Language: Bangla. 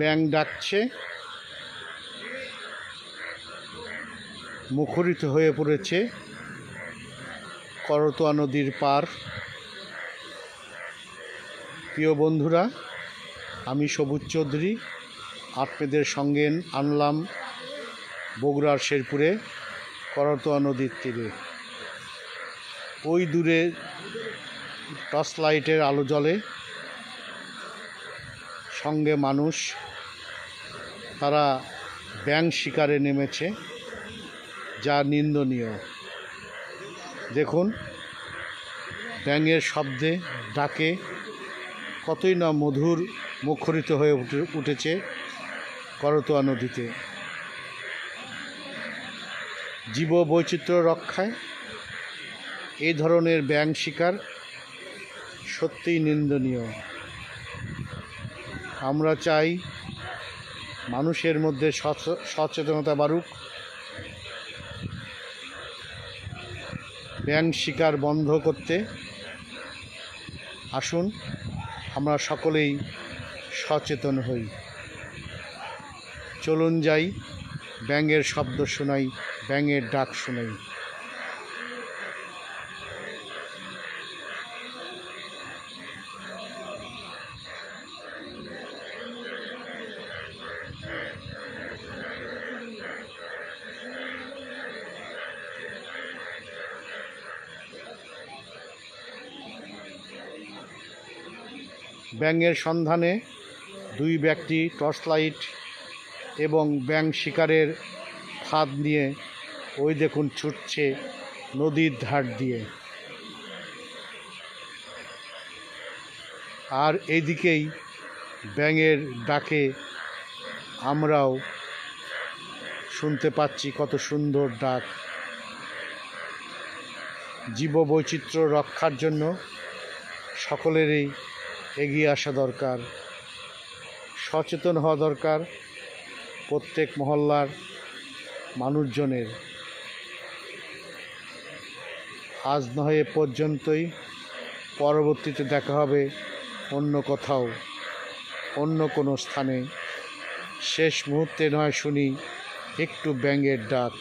ব্যাঙ ডাকছে, মুখরিত হয়ে পড়েছে করতোয়া নদীর পার। প্রিয় বন্ধুরা, আমি সবুজ চৌধুরী আপনাদের সঙ্গে আনলাম বগুড়ার শেরপুরে করতোয়া নদীর তীরে। ওই দূরে টর্চ লাইটের আলো জ্বলে, সঙ্গে মানুষ, তারা ব্যাঙ শিকারে নেমেছে, যা নিন্দনীয়। দেখুন, ব্যাঙের শব্দে ডাকে কতই না মধুর মুখরিত হয়ে উঠেছে করতোয়া নদীতে। জীববৈচিত্র্য রক্ষায় এই ধরনের ব্যাঙ শিকার সত্যিই নিন্দনীয়। আমরা চাই মানুষের মধ্যে সচেতনতা বাড়ুক, ব্যাঙ শিকার বন্ধ করতে। আসুন আমরা সকলেই সচেতন হই। চলুন যাই, ব্যাঙের শব্দ শোনাই, ব্যাঙের ডাক শোনাই। ব্যাঙের সন্ধানে দুই ব্যক্তি টর্চ লাইট এবং ব্যাঙ শিকারের ফাঁদ নিয়ে ওই দেখুন ছুটছে নদীর ধার দিয়ে। আর এইদিকেই ব্যাঙের ডাকে আমরাও শুনতে পাচ্ছি কত সুন্দর ডাক। জীববৈচিত্র্য রক্ষার জন্য সকলেরই এগিয়ে আসা দরকার, সচেতন হওয়া দরকার প্রত্যেক মহল্লার মানুষজনের। আজ নয় এ পর্যন্তই, পরবর্তীতে দেখা হবে অন্য কোথাও, অন্য কোনো স্থানে। শেষ মুহূর্তে নয় শুনি একটু ব্যাঙের ডাক।